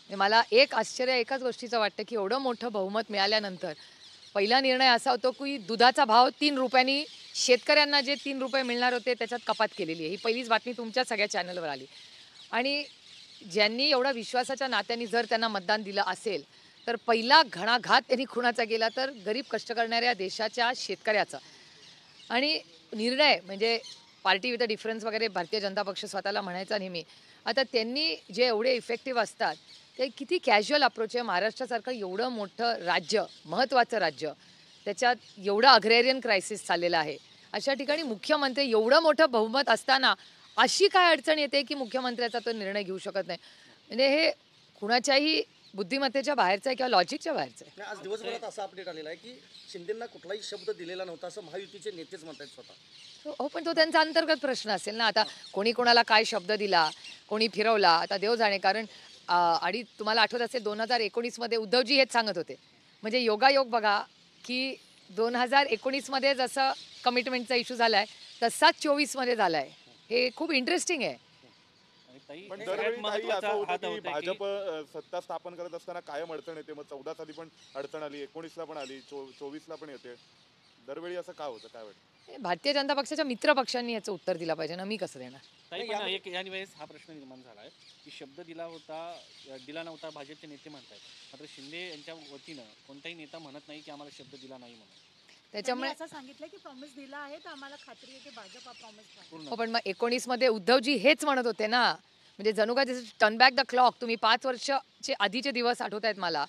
म्हणजे मला एक आश्चर्य एकाच गोष्टीचं वाटतं की एवढं मोठं बहुमत मिळाल्यानंतर पहिला निर्णय असा होतो की दुधाचा भाव 3 रुपयांनी शेतकऱ्यांना जे 3 रुपये मिळणार होते त्याच्यात कपात केलेली आहे. ही पहिलीच बातमी तुमच्या सगळ्या चॅनलवर आली. आणि ज्यांनी एवढा विश्वासाच्या नात्याने जर त्यांना मतदान दिलं असेल, तर पहिला घणाघात त्यांनी कुणाचा केला तर गरीब कष्ट करणाऱ्या देशाच्या शेतकऱ्याचा. आणि निर्णय म्हणजे पार्टी विथ अ डिफरन्स वगैरे भारतीय जनता पक्ष स्वतःला म्हणायचा नेहमी. आता त्यांनी जे एवढे इफेक्टिव्ह असतात, ते किती कॅज्युअल अप्रोच आहे. महाराष्ट्रासारखं एवढं मोठं राज्य, महत्त्वाचं राज्य, त्याच्यात एवढं अग्रेरियन क्रायसिस चाललेलं आहे. अशा ठिकाणी मुख्यमंत्री एवढं मोठं बहुमत असताना अशी काय अडचण येते की मुख्यमंत्र्याचा तो निर्णय घेऊ शकत नाही. म्हणजे हे कुणाच्याही बुद्धिमत्तेच्या बाहेरचं आहे किंवा लॉजिकच्या बाहेरचं आहे. आज दिवसभरात असा अपडेट आलेला आहे की शिंदेंना कुठलाही शब्द दिलेला नव्हता असं महायुतीचे नेतेच म्हणतात स्वतः. हो, पण तो त्यांचा अंतर्गत प्रश्न असेल ना. आता कोणी कोणाला काय शब्द दिला, कोणी फिरवला, आता देव जाणे. कारण आणि तुम्हाला आठवत असेल 2019 मध्ये उद्धवजी हेच सांगत होते. म्हणजे योगायोग बघा की 2019 मध्ये जसं कमिटमेंटचा इश्यू झालाय तसाच 24 मध्ये झालाय. हे खूप इंटरेस्टिंग आहे. पण दरवेळी काही असं होतं की भाजप सत्ता स्थापन करत असताना कायम अडचण येते. मग 14 साली पण अडचण आली, 19ला पण आली, 24ला पण येते. दरवेळी असं का होतं, काय वाटतं? भारतीय जनता पक्षाच्या मित्र पक्षांनी याचं उत्तर दिलं पाहिजे ना. मी कसं देणार? एक या वेळेस हा प्रश्न निर्माण झाला आहे की शब्द दिला नव्हता भाजपचे नेते म्हणतात, मात्र शिंदे यांच्या वतीनं कोणताही नेता म्हणत नाही की आम्हाला शब्द दिला नाही म्हणून. त्याच्यामुळे असं सांगितलं की प्रॉमिस दिला आहे तर आम्हाला खात्री आहे की भाजप प्रॉमिस. हो, पण मग 19 मध्ये उद्धवजी हेच म्हणत होते ना. म्हणजे जणू का जसं टर्न बॅक द क्लॉक. तुम्ही 5 वर्षाचे आधीचे दिवस आठवत आहेत मला.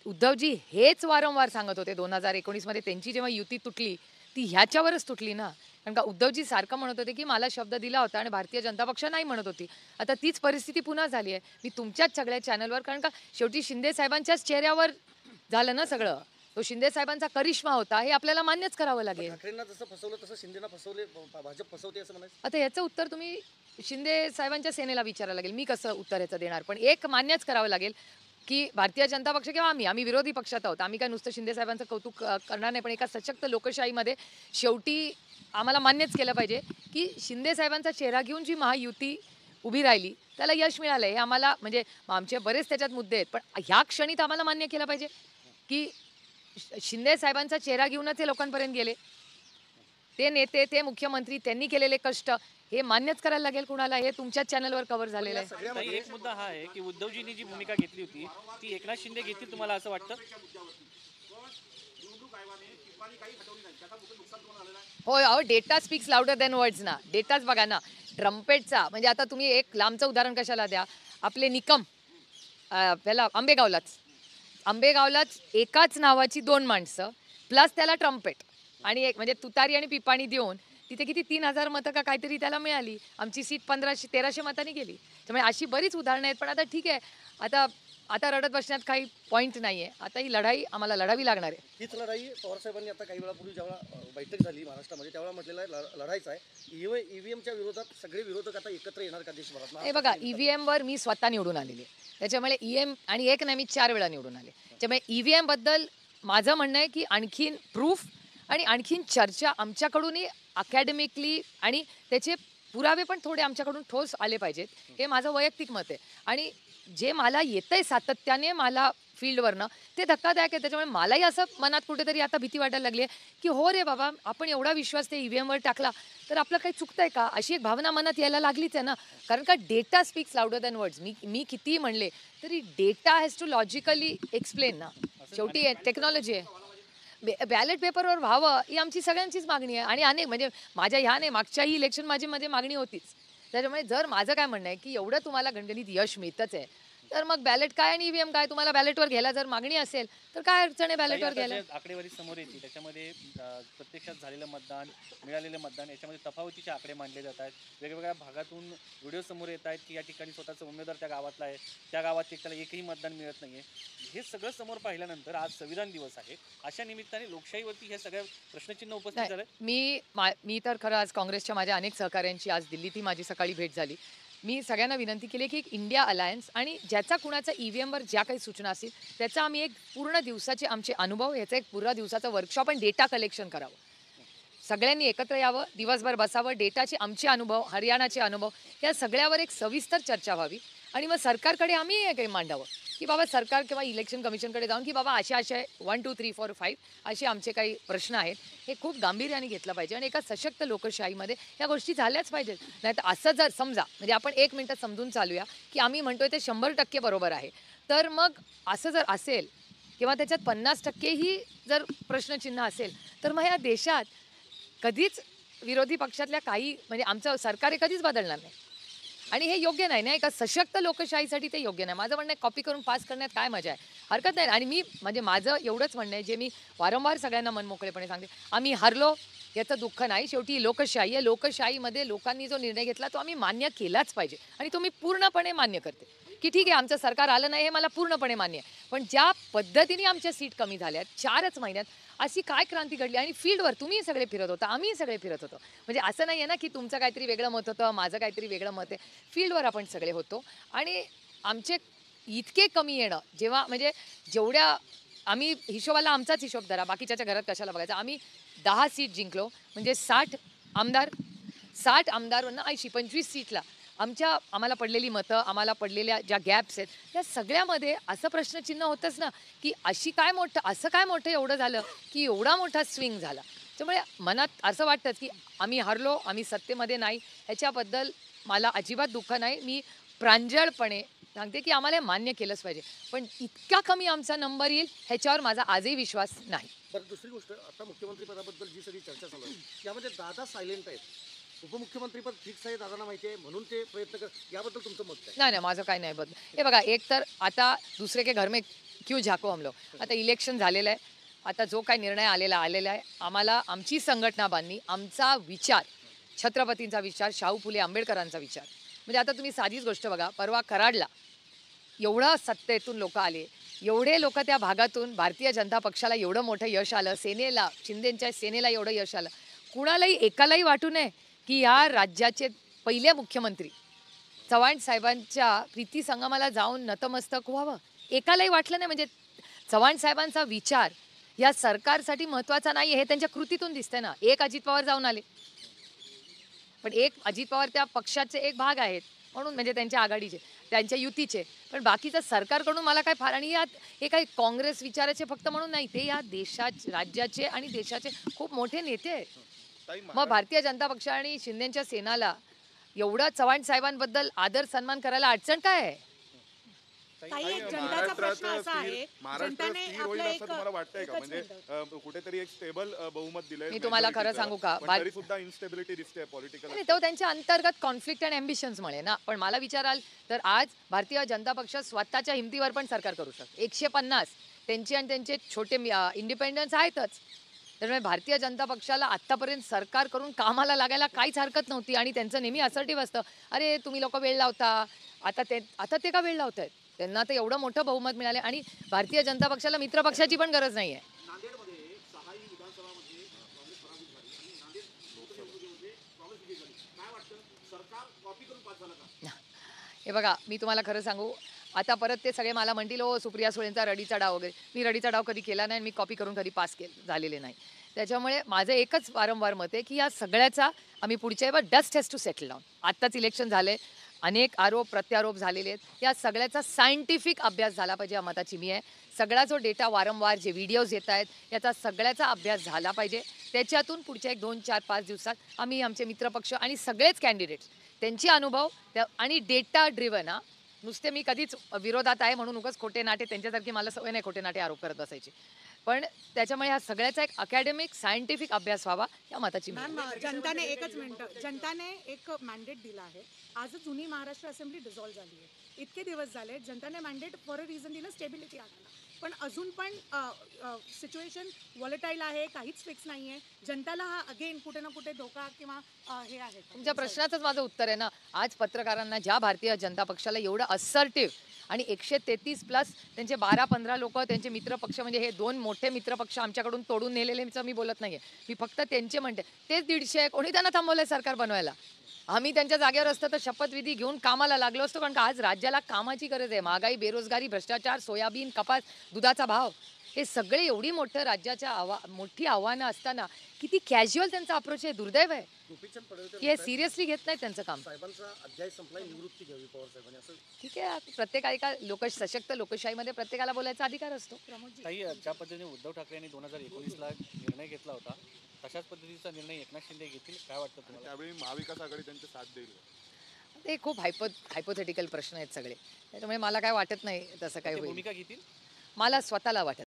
उद्धवजी हेच वारंवार सांगत होते. 2019 मध्ये त्यांची जेव्हा युती तुटली ती ह्याच्यावरच तुटली ना. कारण का उद्धवजी सारखं म्हणत होते की मला शब्द दिला होता आणि भारतीय जनता पक्ष नाही म्हणत होती. आता तीच परिस्थिती पुन्हा झाली आहे. मी तुमच्याच सगळ्या चॅनलवर, कारण का शेवटी शिंदे साहेबांच्याच चेहऱ्यावर झालं ना सगळं. तो शिंदे साहेबांचा करिश्मा होता, हे आपल्याला मान्यच करावं लागेल. ठाकरेंना जसं फसवलं तसं शिंदेना फसवले, भाजप फसवते असं म्हणायचं. आता याचं उत्तर तुम्ही शिंदे साहेबांच्या सेनेला विचारायला लागेल. मी कसं उत्तर याचं देणार? पण एक मान्यच करावं लागेल की भारतीय जनता पक्ष किंवा आम्ही विरोधी पक्षात आहोत. आम्ही काय नुसतं शिंदे साहेबांचं कौतुक करणार नाही, पण एका सशक्त लोकशाहीमध्ये शेवटी आम्हाला मान्यच केलं पाहिजे की शिंदे साहेबांचा चेहरा घेऊन जी महायुती उभी राहिली त्याला यश मिळालं. हे आम्हाला, म्हणजे आमचे बरेच त्याच्यात मुद्दे आहेत, पण ह्या क्षणीत आम्हाला मान्य केलं पाहिजे की शिंदे साहेबांचा चेहरा घेऊनच हे लोकांपर्यंत गेले. ते नेते, ते मुख्यमंत्री, त्यांनी केलेले कष्ट हे मान्यच करायला लागेल कुणाला. हे तुमच्याच चॅनलवर कव्हर झालेलं आहे. एक मुद्दा हा आहे की उद्धवजींनी जी भूमिका घेतली होती ती एकनाथ शिंदे घेतील तुम्हाला असं वाटतं? होय, अहो data speaks louder than words ना. डेटाच बघा ना. ट्रम्पेटचा म्हणजे आता तुम्ही एक लांबचं उदाहरण कशाला द्या. आपले निकम त्याला आंबेगावलाच एकाच नावाची 2 माणसं प्लस त्याला ट्रम्पेट आणि एक म्हणजे तुतारी आणि पिपाणी देऊन तिथे किती 3000 मतं का काहीतरी त्याला मिळाली. आमची सीट 1300 मतांनी गेली. त्यामुळे अशी बरीच उदाहरणं आहेत. पण आता ठीक आहे, आता रडत बसण्यात काही पॉईंट नाही आहे. आता ही लढाई आम्हाला लढावी लागणार आहे. हीच लढाई पवारसाहेबांनी आता काही वेळापूर्वी जेव्हा बैठक झाली महाराष्ट्रामध्ये त्यावेळेला म्हटलेलं आहे लढायचं आहे. ईव्हीएमच्या विरोधात सगळे विरोधक आता एकत्र येणार का देशभरात? हे बघा, ईव्हीएमवर मी स्वतः निवडून आलेली आहे. त्याच्यामुळे ईएम आणि एक नाही, मी 4 वेळा निवडून आले. त्यामुळे ईव्हीएम बद्दल माझं म्हणणं आहे की आणखीन प्रूफ आणि आणखीन चर्चा आमच्याकडूनही अकॅडमिकली आणि त्याचे पुरावे पण थोडे आमच्याकडून ठोस आले पाहिजेत. हे माझं वैयक्तिक मत आहे. आणि जे मला येतंय सातत्याने मला फील्डवरनं ते धक्कादायक आहे. त्याच्यामुळे मलाही असं मनात कुठेतरी आता भीती वाटायला लागली आहे की हो रे बाबा, आपण एवढा विश्वास ते ईव्हीएमवर टाकला तर आपलं काही चुकतंय का, अशी एक भावना मनात यायला लागलीच आहे ना. कारण का data speaks louder than words. मी कितीही म्हणले तरी data has to logically explain ना. शेवटी टेक्नॉलॉजी आहे. बॅलेट पेपरवर व्हावं ही आमची सगळ्यांचीच मागणी आहे. आणि अनेक म्हणजे माझ्या ह्या नाही, मागच्याही इलेक्शन माझी मागणी होतीच. त्याच्यामुळे जर माझं काय म्हणणं आहे की एवढं तुम्हाला घणघणीत यश मिळतच आहे तर मग बॅलेट काय आणि ईव्हीएम काय, तुम्हाला बॅलेटवर घ्यायला जर मागणी असेल तर काय अडचण आहे बॅलेटवर घ्यायला? आकडेवारी समोर येते त्याच्यामध्ये प्रत्यक्षात झालेलं मतदान, मिळालेलं मतदान याच्यामध्ये तफावतीचे आकडे मांडले जात आहेत. वेगवेगळ्या भागातून व्हिडिओ समोर येत आहेत की या ठिकाणी स्वतःचा उमेदवार त्या गावातला आहे, त्या गावात त्याला एकही मतदान मिळत नाहीये. हे सगळं समोर पाहिल्यानंतर आज संविधान दिवस आहे, अशा निमित्ताने लोकशाहीवरती हे सगळ्या प्रश्नचिन्ह उपस्थित झालं. मी तर खरं आज काँग्रेसच्या माझ्या अनेक सहकाऱ्यांची आज दिल्लीतही माझी सकाळी भेट झाली. मी सगळ्यांना विनंती केली की एक इंडिया अलायन्स आणि ज्याचा कुणाचा ईव्हीएमवर ज्या काही सूचना असतील त्याचा आम्ही एक पूर्ण दिवसाचे आमचे अनुभव, याचा एक पूर्ण दिवसाचं वर्कशॉप आणि डेटा कलेक्शन करावं. सगळ्यांनी एकत्र यावं, दिवसभर बसावं, डेटाचे आमचे अनुभव, हरियाणाचे अनुभव, या सगळ्यावर एक सविस्तर चर्चा व्हावी आणि मग सरकारकडे आम्ही हे काही मांडावं की बाबा सरकार किंवा इलेक्शन कमिशनकडे जाऊन की बाबा असे 1 2 3 4 5 असे आमचे काही प्रश्न आहेत, हे खूप गांभीर्याने घेतलं पाहिजे आणि एका सशक्त लोकशाहीमध्ये या गोष्टी झाल्याच पाहिजेत. नाहीतर असं जर समजा म्हणजे आपण 1 मिनिटं समजून चालूया की आम्ही म्हणतोय ते 100% बरोबर आहे, तर मग असं जर असेल किंवा त्याच्यात 50% ही जर प्रश्नचिन्ह असेल, तर मग या देशात कधीच विरोधी पक्षातल्या काही म्हणजे आमचं सरकार हे कधीच बदलणार नाही आणि हे योग्य नाही ना. एका सशक्त लोकशाहीसाठी ते योग्य नाही. माझं म्हणणं आहे कॉपी करून पास करण्यात काय मजा आहे, हरकत नाही. आणि मी म्हणजे माझं एवढंच म्हणणं आहे जे मी वारंवार सगळ्यांना मनमोकळेपणे सांगते, आम्ही हरलो याचं दुःख नाही. शेवटी ही लोकशाही आहे. लोकशाहीमध्ये लोकांनी जो निर्णय घेतला तो आम्ही मान्य केलाच पाहिजे आणि तो मी पूर्णपणे मान्य करते की ठीक आहे आमचं सरकार आलं नाही हे मला पूर्णपणे मान्य आहे. पण ज्या पद्धतीने आमच्या सीट कमी झाल्यात 4च महिन्यात, अशी काय क्रांती घडली आणि फील्डवर तुम्ही सगळे फिरत होता, आम्ही सगळे फिरत होतो. म्हणजे असं नाही आहे ना की तुमचं काहीतरी वेगळं मत होतं, माझं काहीतरी वेगळं मत आहे. फील्डवर आपण सगळे होतो आणि आमचे इतके कमी येणं जेव्हा म्हणजे जेवढ्या आम्ही हिशोबाला आमचाच हिशोब धरा, बाकीच्याच्या घरात कशाला बघायचं. आम्ही 10 सीट जिंकलो म्हणजे 60 आमदारवरनं 80 25 सीटला आम्हाला पडलेली मतं, आम्हाला पडलेल्या ज्या गॅप्स आहेत त्या सगळ्यामध्ये असं प्रश्नचिन्ह होतंच ना की असं काय मोठं एवढं झालं की एवढा मोठा स्विंग झाला. त्यामुळे मनात असं वाटतं की आम्ही हरलो, आम्ही सत्तेमध्ये नाही, ह्याच्याबद्दल मला अजिबात दुःख नाही. मी प्रांजळपणे सांगते की आम्हाला हे मान्य केलंच पाहिजे, पण इतका कमी आमचा नंबर येईल ह्याच्यावर माझा आजही विश्वास नाही. बरं, दुसरी गोष्ट, आता मुख्यमंत्री पदाबद्दल जी सगळी चर्चा चालू आहे यामध्ये दादा सायलेंट आहेत. उपमुख्यमंत्रीपद फिक्स आहे, दादांना माहिती आहे म्हणून ते प्रयत्न कर, याबद्दल तुमचं मत काय? नाही माझं काही नाही बदल. हे बघा, एक तर आता दुसरे के घर में क्यों झाको हम लोग. आता इलेक्शन झालेलं आहे, आता जो काही निर्णय आलेला आहे, आम्हाला आमची संघटना बांधणी, आमचा विचार, छत्रपतींचा विचार, शाहू फुले आंबेडकरांचा विचार. म्हणजे आता तुम्ही साधीच गोष्ट बघा, परवा कराडला एवढा सत्तेतून लोक आले, एवढे लोक त्या भागातून भारतीय जनता पक्षाला एवढं मोठं यश आलं, सेनेला, शिंदेच्या सेनेला एवढं यश आलं. कुणालाही एकालाही वाटू नये की या राज्याचे पहिले मुख्यमंत्री चव्हाण साहेबांच्या प्रीती संगमाला जाऊन नतमस्तक व्हावं, एकालाही वाटलं नाही. म्हणजे चव्हाण साहेबांचा विचार या सरकारसाठी महत्त्वाचा नाही हे त्यांच्या कृतीतून दिसतंय ना. एक अजित पवार जाऊन आले, पण एक अजित पवार त्या पक्षाचे एक भाग आहेत म्हणून, म्हणजे त्यांच्या आघाडीचे, त्यांच्या युतीचे, पण बाकीचं सरकारकडून मला काय फार. आणि यात हे काही काँग्रेस विचाराचे फक्त म्हणून नाही, ते या राज्याचे आणि देशाचे खूप मोठे नेते आहेत. मग भारतीय जनता पक्ष आणि शिंदेच्या सेनाला एवढं चव्हाण साहेबांबद्दल आदर सन्मान करायला अडचण काय आहे? ताई, एक जनताचा प्रश्न असा आहे, जनताने आपलं एक तुम्हाला वाटतंय का? एकच म्हणजे मिनिटं. कुठेतरी एक स्टेबल बहुमत दिलंय, मी तुम्हाला खरं सांगू का, तरी सुद्धा इन्स्टेबिलिटी दिसते पॉलिटिकल. नाही, तो त्यांच्या अंतर्गत कॉन्फ्लिक्ट अँड ॲम्बिशन्समुळे ना. पण मला विचाराल तर आज भारतीय जनता पक्ष स्वतःच्या हिमतीवर पण सरकार करू शकतो. 150 त्यांचे आणि त्यांचे छोटे इंडिपेंडन्स आहेतच. त्यामुळे भारतीय जनता पक्षाला आत्तापर्यंत सरकार करून कामाला लागायला काहीच हरकत नव्हती आणि त्यांचं नेहमी असर्टिव्ह असतं, अरे तुम्ही लोक वेळ लावता, आता ते का वेळ लावत आहेत? त्यांना तर एवढं मोठं बहुमत मिळालं आणि भारतीय जनता पक्षाला मित्र पक्षाची पण गरज नाही आहे. हे बघा, मी तुम्हाला खरं सांगू, आता परत ते सगळे मला म्हणतील हो सुप्रिया सुळेंचा रडीचा डाव वगैरे. मी रडीचा डाव कधी केला नाही, मी कॉपी करून कधी पास झालेले नाही. त्याच्यामुळे माझं एकच वारंवार मत आहे की या सगळ्याचा आम्ही पुढच्या dust has to settle down. आत्ताच इलेक्शन झाले, अनेक आरोप प्रत्यारोप झालेले आहेत, या सगळ्याचा सायंटिफिक अभ्यास झाला पाहिजे, या मताची मी आहे. सगळा जो डेटा वारंवार जे व्हिडिओज येत आहेत याचा सगळ्याचा अभ्यास झाला पाहिजे. त्याच्यातून पुढच्या 1 2 4 5 दिवसात आम्ही आमचे मित्रपक्ष आणि सगळेच कॅन्डिडेट्स त्यांचे अनुभव आणि डेटा ड्रिव्हन, नुसते मी कधीच विरोधात आहे म्हणून उगाच खोटे नाटे, त्यांच्यासारखी मला सवय नाही खोटे नाटे आरोप करत बसायची, पण त्याच्यामुळे ह्या सगळ्याचा एक अकॅडमिक सायंटिफिक अभ्यास व्हावा या मताची. मॅम, जनताने एकच मिनिट, जनताने एक मॅन्डेट दिला आहे. आज जुनी महाराष्ट्र असेंब्ली डिझॉल्व्ह झाली आहे, इतके दिवस झाले, जनताने मॅन्डेट फॉर अ रिझन दिलं, स्टेबिलिटी आणायला. पण अजून पण सिच्युएशन व्हॉलेटाईल आहे, काहीच फिक्स नाही आहे. जनताला हा अगेन कुठे ना कुठे धोका किंवा हे आहे. तुमच्या प्रश्नाचंच माझं उत्तर आहे ना. आज पत्रकारांना ज्या भारतीय जनता पक्षाला एवढं असर्टिव्ह आणि 133+ त्यांचे 12-15 लोक त्यांचे मित्रपक्ष, म्हणजे हे 2 मोठे मित्रपक्ष आमच्याकडून तोडून नेलेलेचं मी बोलत नाहीये, मी फक्त त्यांचे म्हणते. तेच 150 कोणी त्यांना थांबवलंय सरकार बनवायला? आम्ही त्यांच्या जागेवर असतो तर शपथविधी घेऊन कामाला लागलो असतो, कारण का आज राज्याला कामाची गरज आहे. महागाई, बेरोजगारी, भ्रष्टाचार, सोयाबीन, कपास, दुधाचा भाव, हे सगळे एवढी मोठं राज्याच्या मोठी आव्हानं असताना किती कॅज्युअल त्यांचा अप्रोच आहे. दुर्दैव आहे गोपीचंद पडळकर की हे सिरियसली घेत नाही त्यांचं काम. साहेबांचा अध्याय संपलाय, निवृत्ती घ्यावी पवार साहेबांनी असं. ठीक आहे, प्रत्येकाला सशक्त लोकशाहीमध्ये प्रत्येकाला बोलायचा अधिकार असतो. ताई, ज्या पद्धतीने उद्धव ठाकरे यांनी 2019ला निर्णय घेतला होता तशाच पद्धतीचा निर्णय एकनाथ शिंदे घेतील, काय वाटतं तुम्हाला? त्यावेळी महाविकास आघाडी त्यांची साथ देईल. ते खूप हायपोथेटिकल प्रश्न आहेत सगळे, त्याच्यामुळे मला काय वाटत नाही तसं काय ते होईल. भूमिका घेतील? मला स्वतःला वाटत